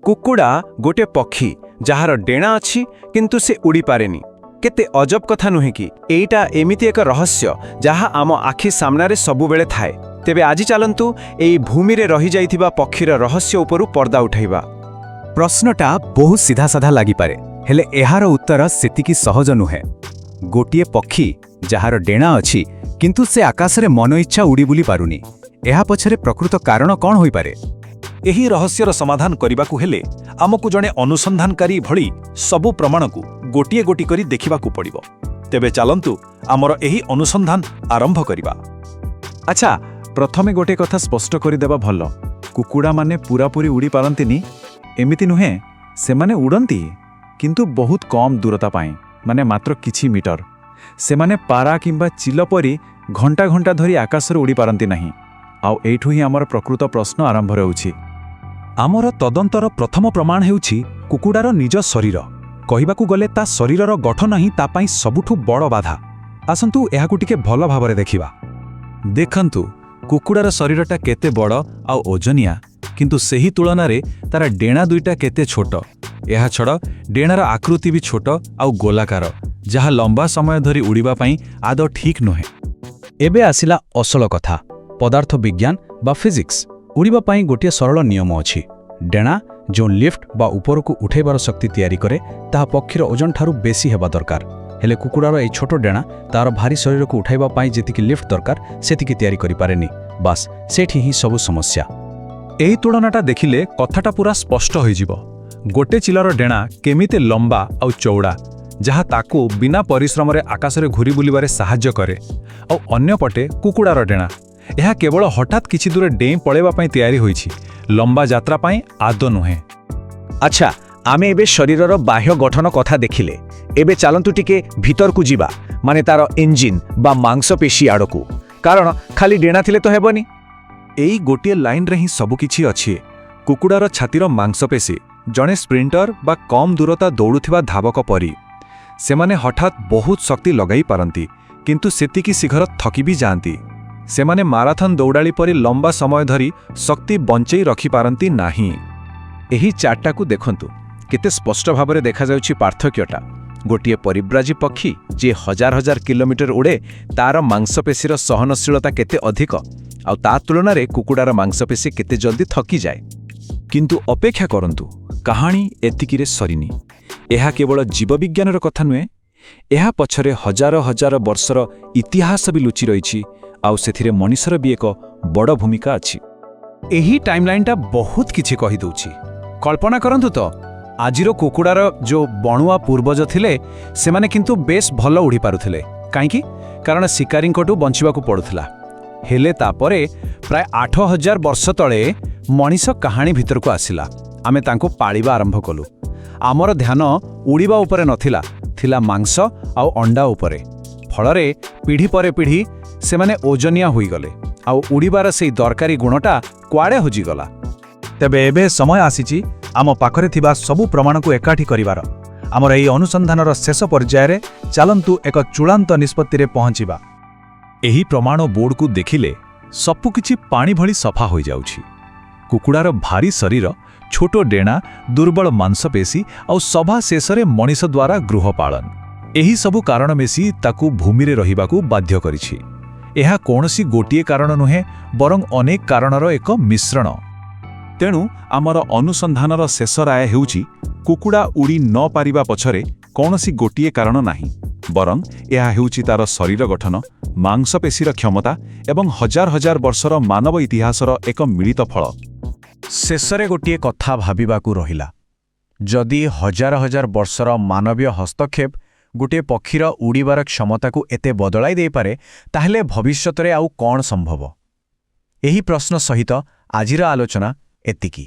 କୁକୁଡ଼ା ଗୋଟିଏ ପକ୍ଷୀ ଯାହାର ଡେଣା ଅଛି କିନ୍ତୁ ସେ ଉଡ଼ି ପାରେନି। କେତେ ଅଜବ କଥା ନୁହେଁ କି? ଏଇଟା ଏମିତି ଏକ ରହସ୍ୟ ଯାହା ଆମ ଆଖି ସାମ୍ନାରେ ସବୁବେଳେ ଥାଏ। ତେବେ ଆଜି ଚାଲନ୍ତୁ ଏହି ଭୂମିରେ ରହିଯାଇଥିବା ପକ୍ଷୀର ରହସ୍ୟ ଉପରୁ ପର୍ଦ୍ଦା ଉଠାଇବା। ପ୍ରଶ୍ନଟା ବହୁତ ସିଧାସାଧା ଲାଗିପାରେ, ହେଲେ ଏହାର ଉତ୍ତର ସେତିକି ସହଜ ନୁହେଁ। ଗୋଟିଏ ପକ୍ଷୀ ଯାହାର ଡେଣା ଅଛି କିନ୍ତୁ ସେ ଆକାଶରେ ମନ ଇଚ୍ଛା ଉଡ଼ି ବୁଲି ପାରୁନି, ଏହା ପଛରେ ପ୍ରକୃତ କାରଣ କ'ଣ ହୋଇପାରେ? ଏହି ରହସ୍ୟର ସମାଧାନ କରିବାକୁ ହେଲେ ଆମକୁ ଜଣେ ଅନୁସନ୍ଧାନକାରୀ ଭଳି ସବୁ ପ୍ରମାଣକୁ ଗୋଟିଏ ଗୋଟି କରି ଦେଖିବାକୁ ପଡ଼ିବ। ତେବେ ଚାଲନ୍ତୁ ଆମର ଏହି ଅନୁସନ୍ଧାନ ଆରମ୍ଭ କରିବା। ଆଚ୍ଛା, ପ୍ରଥମେ ଗୋଟିଏ କଥା ସ୍ପଷ୍ଟ କରିଦେବା ଭଲ। କୁକୁଡ଼ାମାନେ ପୂରାପୂରି ଉଡ଼ି ପାରନ୍ତିନି ଏମିତି ନୁହେଁ। ସେମାନେ ଉଡ଼ନ୍ତି, କିନ୍ତୁ ବହୁତ କମ୍ ଦୂରତା ପାଇଁ, ମାନେ ମାତ୍ର କିଛି ମିଟର। ସେମାନେ ପାରା କିମ୍ବା ଚିଲ ପରି ଘଣ୍ଟା ଘଣ୍ଟା ଧରି ଆକାଶରେ ଉଡ଼ି ପାରନ୍ତି ନାହିଁ। ଆଉ ଏଇଠୁ ହିଁ ଆମର ପ୍ରକୃତ ପ୍ରଶ୍ନ ଆରମ୍ଭ ହେଉଛି। ଆମର ତଦନ୍ତର ପ୍ରଥମ ପ୍ରମାଣ ହେଉଛି କୁକୁଡ଼ାର ନିଜ ଶରୀର। କହିବାକୁ ଗଲେ ତା ଶରୀରର ଗଠନ ହିଁ ତା ପାଇଁ ସବୁଠୁ ବଡ଼ ବାଧା। ଆସନ୍ତୁ ଏହାକୁ ଟିକେ ଭଲ ଭାବରେ ଦେଖିବା। ଦେଖନ୍ତୁ, କୁକୁଡ଼ାର ଶରୀରଟା କେତେ ବଡ଼ ଆଉ ଓଜନିଆ, କିନ୍ତୁ ସେହି ତୁଳନାରେ ତାର ଡେଣା ଦୁଇଟା କେତେ ଛୋଟ। ଏହାଛଡ଼ା ଡେଣାର ଆକୃତି ବି ଛୋଟ ଆଉ ଗୋଲାକାର, ଯାହା ଲମ୍ବା ସମୟ ଧରି ଉଡ଼ିବା ପାଇଁ ଆଦୌ ଠିକ୍ ନୁହେଁ। ଏବେ ଆସିଲା ଅସଲ କଥା, ପଦାର୍ଥ ବିଜ୍ଞାନ ବା ଫିଜିକ୍ସ। ଉଡ଼ିବା ପାଇଁ ଗୋଟିଏ ସରଳ ନିୟମ ଅଛି। ଡେଣା ଯେଉଁ ଲିଫ୍ଟ ବା ଉପରକୁ ଉଠାଇବାର ଶକ୍ତି ତିଆରି କରେ, ତାହା ପକ୍ଷୀର ଓଜନଠାରୁ ବେଶୀ ହେବା ଦରକାର। ହେଲେ କୁକୁଡ଼ାର ଏହି ଛୋଟ ଡେଣା ତାର ଭାରୀ ଶରୀରକୁ ଉଠାଇବା ପାଇଁ ଯେତିକି ଲିଫ୍ଟ ଦରକାର ସେତିକି ତିଆରି କରିପାରେନି। ବାସ୍ ସେଠି ହିଁ ସବୁ ସମସ୍ୟା। ଏହି ତୁଳନାଟା ଦେଖିଲେ କଥାଟା ପୁରା ସ୍ପଷ୍ଟ ହୋଇଯିବ। ଗୋଟେ ଚିଲର ଡେଣା କେମିତି ଲମ୍ବା ଆଉ ଚଉଡ଼ା, ଯାହା ତାକୁ ବିନା ପରିଶ୍ରମରେ ଆକାଶରେ ଘୁରି ବୁଲିବାରେ ସାହାଯ୍ୟ କରେ। ଆଉ ଅନ୍ୟପଟେ କୁକୁଡ଼ାର ଡେଣା, ଏହା କେବଳ ହଠାତ୍ କିଛି ଦୂର ଡେଇଁ ପଳାଇବା ପାଇଁ ତିଆରି ହୋଇଛି, ଲମ୍ବା ଯାତ୍ରା ପାଇଁ ଆଦୌ ନୁହେଁ। ଆଚ୍ଛା, ଆମେ ଏବେ ଶରୀରର ବାହ୍ୟ ଗଠନ କଥା ଦେଖିଲେ। ଏବେ ଚାଲନ୍ତୁ ଟିକେ ଭିତରକୁ ଯିବା, ମାନେ ତାର ଇଞ୍ଜିନ୍ ବା ମାଂସପେଶୀ ଆଡ଼କୁ। କାରଣ ଖାଲି ଡେଣା ଥିଲେ ତ ହେବନି। ଏଇ ଗୋଟିଏ ଲାଇନ୍ରେ ହିଁ ସବୁକିଛି ଅଛି। କୁକୁଡ଼ାର ଛାତିର ମାଂସପେଶୀ ଜଣେ ସ୍ପ୍ରିଣ୍ଟର ବା କମ୍ ଦୂରତା ଦୌଡ଼ୁଥିବା ଧାବକ ପରି। ସେମାନେ ହଠାତ୍ ବହୁତ ଶକ୍ତି ଲଗାଇ ପାରନ୍ତି, କିନ୍ତୁ ସେତିକି ଶୀଘ୍ର ଥକି ବି ଯାଆନ୍ତି। ସେମାନେ ମାରାଥନ୍ ଦୌଡ଼ାଳି ପରି ଲମ୍ବା ସମୟ ଧରି ଶକ୍ତି ବଞ୍ଚେଇ ରଖିପାରନ୍ତି ନାହିଁ। ଏହି ଚାର୍ଟଟାକୁ ଦେଖନ୍ତୁ, କେତେ ସ୍ପଷ୍ଟ ଭାବରେ ଦେଖାଯାଉଛି ପାର୍ଥକ୍ୟଟା। ଗୋଟିଏ ପରିବ୍ରାଜୀ ପକ୍ଷୀ ଯିଏ ହଜାର ହଜାର କିଲୋମିଟର ଉଡ଼େ, ତାର ମାଂସପେଶୀର ସହନଶୀଳତା କେତେ ଅଧିକ, ଆଉ ତା ତୁଳନାରେ କୁକୁଡ଼ାର ମାଂସପେଶୀ କେତେ ଜଲ୍ଦି ଥକିଯାଏ। କିନ୍ତୁ ଅପେକ୍ଷା କରନ୍ତୁ, କାହାଣୀ ଏତିକିରେ ସରିନି। ଏହା କେବଳ ଜୀବବିଜ୍ଞାନର କଥା ନୁହେଁ, ଏହା ପଛରେ ହଜାର ହଜାର ବର୍ଷର ଇତିହାସ ବି ଲୁଚି ରହିଛି, ଆଉ ସେଥିରେ ମଣିଷର ବି ଏକ ବଡ଼ ଭୂମିକା ଅଛି। ଏହି ଟାଇମ୍ଲାଇନ୍ଟା ବହୁତ କିଛି କହିଦେଉଛି। କଳ୍ପନା କରନ୍ତୁ ତ, ଆଜିର କୁକୁଡ଼ାର ଯେଉଁ ବଣୁଆ ପୂର୍ବଜ ଥିଲେ, ସେମାନେ କିନ୍ତୁ ବେଶ୍ ଭଲ ଉଡ଼ି ପାରୁଥିଲେ। କାହିଁକି? କାରଣ ଶିକାରୀଙ୍କଠୁ ବଞ୍ଚିବାକୁ ପଡ଼ୁଥିଲା। ହେଲେ ତାପରେ ପ୍ରାୟ 8000 ବର୍ଷ ତଳେ ମଣିଷ କାହାଣୀ ଭିତରକୁ ଆସିଲା। ଆମେ ତାଙ୍କୁ ପାଳିବା ଆରମ୍ଭ କଲୁ। ଆମର ଧ୍ୟାନ ଉଡ଼ିବା ଉପରେ ନଥିଲା, ଥିଲା ମାଂସ ଆଉ ଅଣ୍ଡା ଉପରେ। ଫଳରେ ପିଢ଼ି ପରେ ପିଢ଼ି ସେମାନେ ଓଜନିଆ ହୋଇଗଲେ, ଆଉ ଉଡ଼ିବାର ସେଇ ଦରକାରୀ ଗୁଣଟା କୁଆଡ଼େ ହଜିଗଲା। ତେବେ ଏବେ ସମୟ ଆସିଛି ଆମ ପାଖରେ ଥିବା ସବୁ ପ୍ରମାଣକୁ ଏକାଠି କରିବାର। ଆମର ଏହି ଅନୁସନ୍ଧାନର ଶେଷ ପର୍ଯ୍ୟାୟରେ ଚାଲନ୍ତୁ ଏକ ଚୂଡ଼ାନ୍ତ ନିଷ୍ପତ୍ତିରେ ପହଞ୍ଚିବା। ଏହି ପ୍ରମାଣ ବୋର୍ଡକୁ ଦେଖିଲେ ସବୁକିଛି ପାଣି ଭଳି ସଫା ହୋଇଯାଉଛି। କୁକୁଡ଼ାର ଭାରୀ ଶରୀର, ଛୋଟ ଡେଣା, ଦୁର୍ବଳ ମାଂସପେଶୀ ଆଉ ସଭା ଶେଷରେ ମଣିଷ ଦ୍ୱାରା ଗୃହପାଳନ, ଏହି ସବୁ କାରଣ ମିଶି ତାକୁ ଭୂମିରେ ରହିବାକୁ ବାଧ୍ୟ କରିଛି। ଏହା କୌଣସି ଗୋଟିଏ କାରଣ ନୁହେଁ, ବରଂ ଅନେକ କାରଣର ଏକ ମିଶ୍ରଣ। ତେଣୁ ଆମର ଅନୁସନ୍ଧାନର ଶେଷ ରାୟ ହେଉଛି, କୁକୁଡ଼ା ଉଡ଼ି ନ ପାରିବା ପଛରେ କୌଣସି ଗୋଟିଏ କାରଣ ନାହିଁ, ବରଂ ଏହା ହେଉଛି ତାର ଶରୀର ଗଠନ, ମାଂସପେଶୀର କ୍ଷମତା ଏବଂ ହଜାର ହଜାର ବର୍ଷର ମାନବ ଇତିହାସର ଏକ ମିଳିତ ଫଳ। ଶେଷରେ ଗୋଟିଏ କଥା ଭାବିବାକୁ ରହିଲା। ଯଦି ହଜାର ହଜାର ବର୍ଷର ମାନବୀୟ ହସ୍ତକ୍ଷେପ ଗୋଟିଏ ପକ୍ଷୀର ଉଡ଼ିବାର କ୍ଷମତାକୁ ଏତେ ବଦଳାଇ ଦେଇପାରେ, ତାହେଲେ ଭବିଷ୍ୟତରେ ଆଉ କ'ଣ ସମ୍ଭବ? ଏହି ପ୍ରଶ୍ନ ସହିତ ଆଜିର ଆଲୋଚନା ଏତିକି।